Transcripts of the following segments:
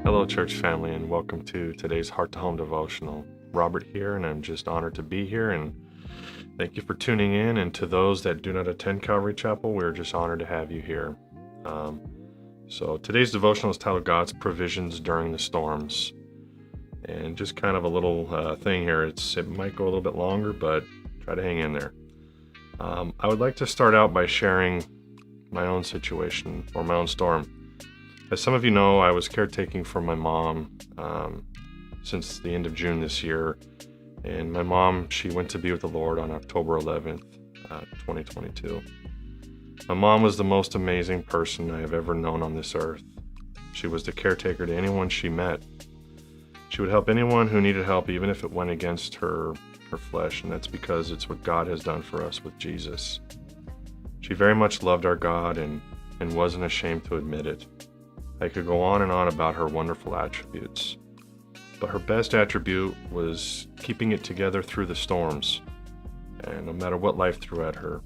Hello, church family, and welcome to today's Heart to Home devotional. Robert here, and I'm just honored to be here, and thank you for tuning in. And to those that do not attend Calvary Chapel, we're just honored to have you here. So today's devotional is titled God's Provisions During the Storms. And just kind of a little thing here. It might go a little bit longer, but try to hang in there. I would like to start out by sharing my own situation or my own storm. As some of you know, I was caretaking for my mom since the end of June this year. And my mom, she went to be with the Lord on October 11th, 2022. My mom was the most amazing person I have ever known on this earth. She was the caretaker to anyone she met. She would help anyone who needed help, even if it went against her flesh, and that's because it's what God has done for us with Jesus. She very much loved our God and wasn't ashamed to admit it. I could go on and on about her wonderful attributes, but her best attribute was keeping it together through the storms, and no matter what life threw at her.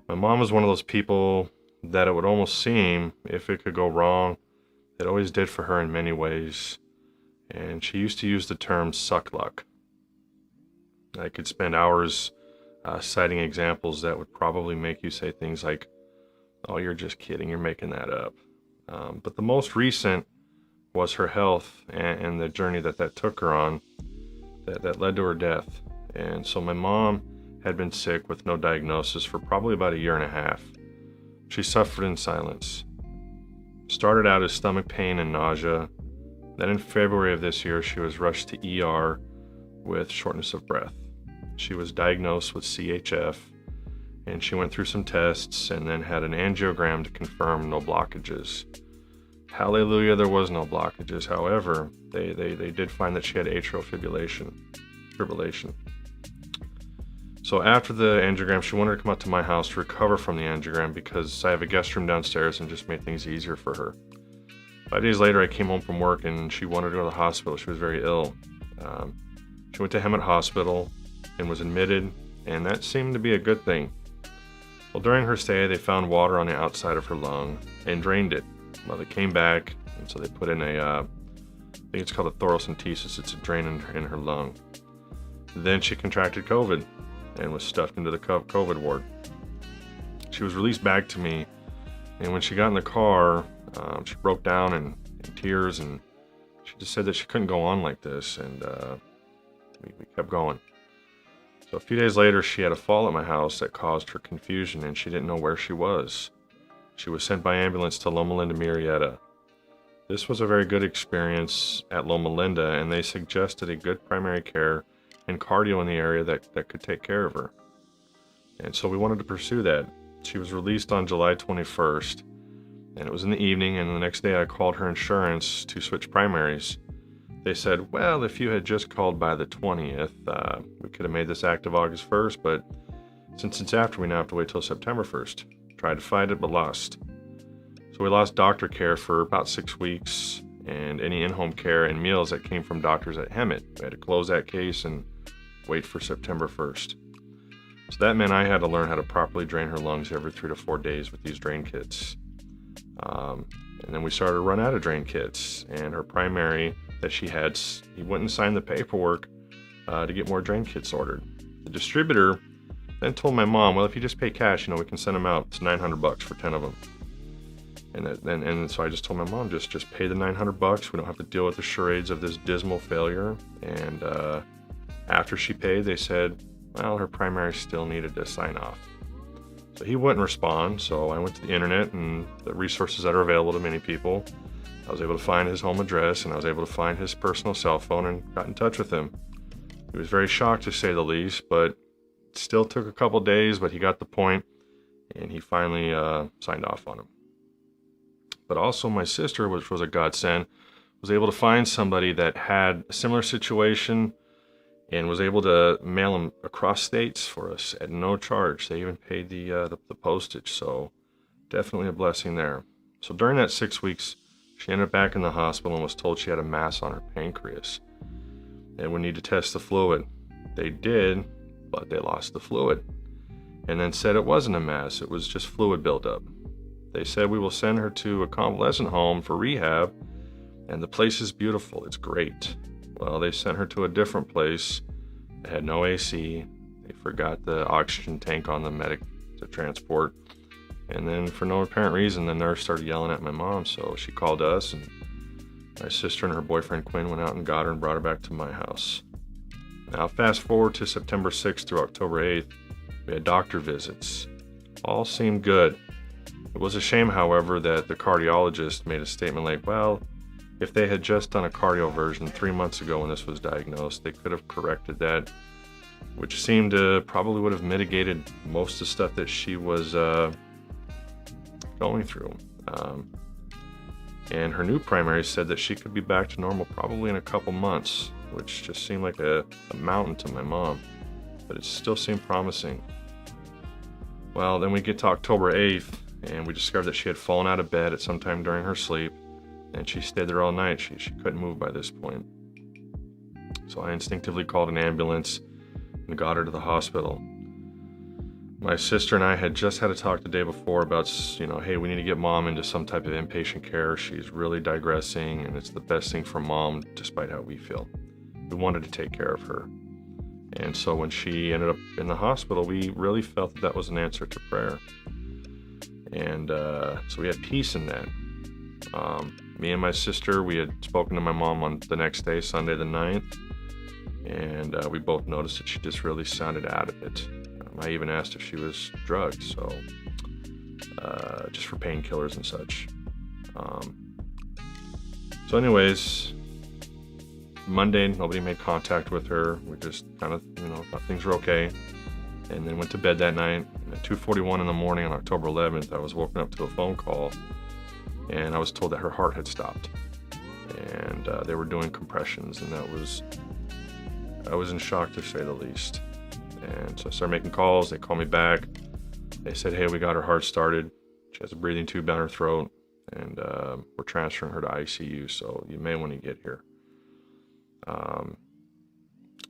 My mom was one of those people that it would almost seem, if it could go wrong, it always did for her in many ways, and she used to use the term suck luck. I could spend hours citing examples that would probably make you say things like, "Oh, you're just kidding, you're making that up." But the most recent was her health and the journey that took her on that led to her death. And so my mom had been sick with no diagnosis for probably about a year and a half. She suffered in silence. Started out as stomach pain and nausea. Then in February of this year, she was rushed to ER with shortness of breath. She was diagnosed with CHF, and she went through some tests and then had an angiogram to confirm no blockages. Hallelujah, there was no blockages. However, they did find that she had atrial fibrillation. So after the angiogram, she wanted to come out to my house to recover from the angiogram because I have a guest room downstairs and just made things easier for her. 5 days later, I came home from work and she wanted to go to the hospital. She was very ill. She went to Hemet Hospital and was admitted, and that seemed to be a good thing. Well, during her stay, they found water on the outside of her lung and drained it. Well, they came back, and so they put in I think it's called a thoracentesis. It's a drain in her lung. Then she contracted COVID and was stuffed into the COVID ward. She was released back to me, and when she got in the car, she broke down in tears, and she just said that she couldn't go on like this, and we kept going. So a few days later, she had a fall at my house that caused her confusion, and she didn't know where she was. She was sent by ambulance to Loma Linda Murrieta. This was a very good experience at Loma Linda, and they suggested a good primary care and cardio in the area that could take care of her. And so we wanted to pursue that. She was released on July 21st, and it was in the evening, and the next day I called her insurance to switch primaries. They said, well, if you had just called by the 20th, we could have made this active August 1st, but since it's after, we now have to wait till September 1st. Tried to fight it, but lost. So we lost doctor care for about 6 weeks, and any in-home care and meals that came from doctors at Hemet. We had to close that case and wait for September 1st. So that meant I had to learn how to properly drain her lungs every 3 to 4 days with these drain kits. And then we started to run out of drain kits, and her primary that she had, he went and signed the paperwork to get more drain kits ordered. The distributor then told my mom, well, if you just pay cash, we can send them out. It's $900 for 10 of them. And so I just told my mom, just pay the $900. We don't have to deal with the charades of this dismal failure. And after she paid, they said, well, her primary still needed to sign off. So he wouldn't respond. So I went to the internet and the resources that are available to many people. I was able to find his home address, and I was able to find his personal cell phone and got in touch with him. He was very shocked, to say the least, but it still took a couple days, but he got the point, and he finally signed off on him. But also my sister, which was a godsend, was able to find somebody that had a similar situation and was able to mail them across states for us at no charge. They even paid the postage, so definitely a blessing there. So during that 6 weeks, she ended up back in the hospital and was told she had a mass on her pancreas and would need to test the fluid. They did, but they lost the fluid and then said it wasn't a mass, it was just fluid buildup. They said we will send her to a convalescent home for rehab, and the place is beautiful. It's great. Well, they sent her to a different place. They had no AC. They forgot the oxygen tank on the medic to transport. And then for no apparent reason, the nurse started yelling at my mom. So she called us, and my sister and her boyfriend Quinn went out and got her and brought her back to my house. Now fast forward to September 6th through October 8th. We had doctor visits. All seemed good. It was a shame, however, that the cardiologist made a statement like, well, if they had just done a cardioversion 3 months ago when this was diagnosed, they could have corrected that, which seemed to probably would have mitigated most of the stuff that she was going through. And her new primary said that she could be back to normal probably in a couple months, which just seemed like a mountain to my mom, but it still seemed promising. Well, then we get to October 8th, and we discovered that she had fallen out of bed at some time during her sleep, and she stayed there all night. She couldn't move by this point. So I instinctively called an ambulance and got her to the hospital. My sister and I had just had a talk the day before about, hey, we need to get mom into some type of inpatient care. She's really digressing, and it's the best thing for mom, despite how we feel. We wanted to take care of her. And so when she ended up in the hospital, we really felt that was an answer to prayer. And so we had peace in that. Me and my sister, we had spoken to my mom on the next day, Sunday the 9th, and we both noticed that she just really sounded out of it. I even asked if she was drugged, so just for painkillers and such. So anyways, Monday, nobody made contact with her. We just kind of, thought things were okay. And then went to bed that night. And at 2:41 in the morning on October 11th, I was woken up to a phone call, and I was told that her heart had stopped. And they were doing compressions, and I was in shock, to say the least. And so I started making calls. They called me back. They said, hey, we got her heart started. She has a breathing tube down her throat, and we're transferring her to ICU, so you may want to get here.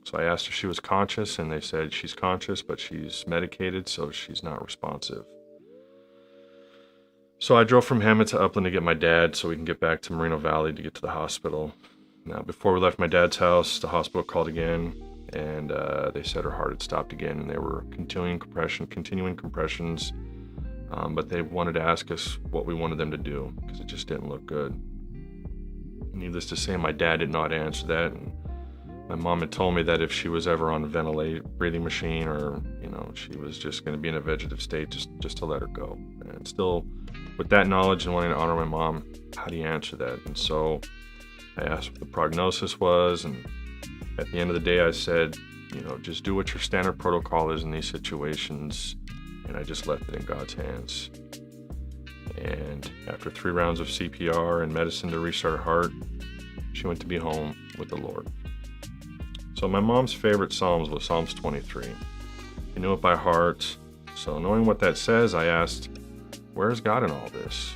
So I asked if she was conscious, and they said she's conscious, but she's medicated, so she's not responsive. So I drove from Hammond to Upland to get my dad so we can get back to Moreno Valley to get to the hospital. Now, before we left my dad's house, the hospital called again, and they said her heart had stopped again, and they were continuing compressions, but they wanted to ask us what we wanted them to do because it just didn't look good. Needless to say, my dad did not answer that, and my mom had told me that if she was ever on a breathing machine, or she was just going to be in a vegetative state, just to let her go. And still, with that knowledge and wanting to honor my mom, how do you answer that? And so I asked what the prognosis was, and at the end of the day, I said, just do what your standard protocol is in these situations, and I just left it in God's hands. And after 3 rounds of CPR and medicine to restart her heart, she went to be home with the Lord. So my mom's favorite Psalms was Psalms 23. She knew it by heart. So knowing what that says, I asked, where's God in all this?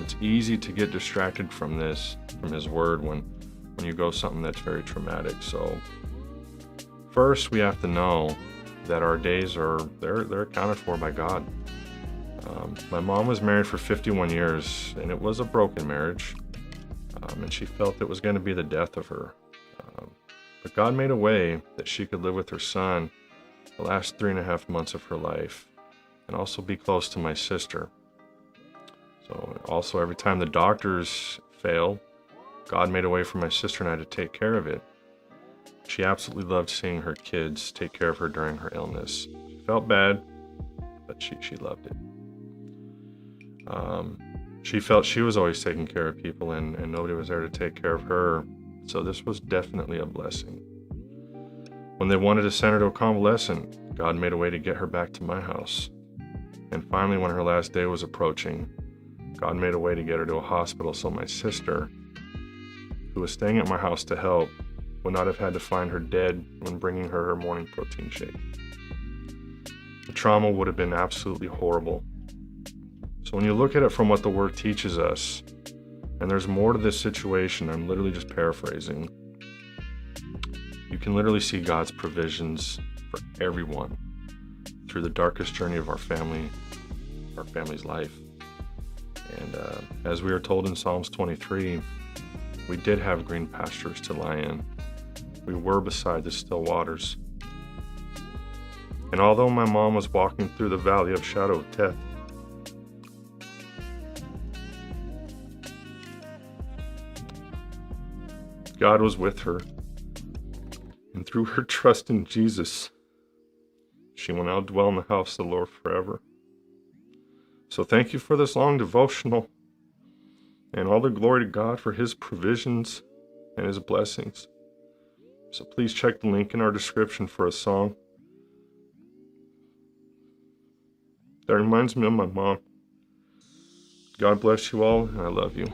It's easy to get distracted from His Word when you go something that's very traumatic. So first, we have to know that our days they're accounted for by God. My mom was married for 51 years, and it was a broken marriage, and she felt it was going to be the death of her. But God made a way that she could live with her son the last 3.5 months of her life, and also be close to my sister. So also, every time the doctors failed, God made a way for my sister and I to take care of it. She absolutely loved seeing her kids take care of her during her illness. She felt bad, but she loved it. She felt she was always taking care of people, and nobody was there to take care of her. So this was definitely a blessing. When they wanted to send her to a convalescent, God made a way to get her back to my house. And finally, when her last day was approaching, God made a way to get her to a hospital so my sister, who was staying at my house to help, would not have had to find her dead when bringing her morning protein shake. The trauma would have been absolutely horrible. So when you look at it from what the Word teaches us, and there's more to this situation, I'm literally just paraphrasing, you can literally see God's provisions for everyone through the darkest journey of our family's life. And as we are told in Psalms 23, we did have green pastures to lie in. We were beside the still waters. And although my mom was walking through the valley of shadow of death, God was with her. And through her trust in Jesus, she will now dwell in the house of the Lord forever. So thank you for this long devotional, and all the glory to God for His provisions and His blessings. So please check the link in our description for a song that reminds me of my mom. God bless you all, and I love you.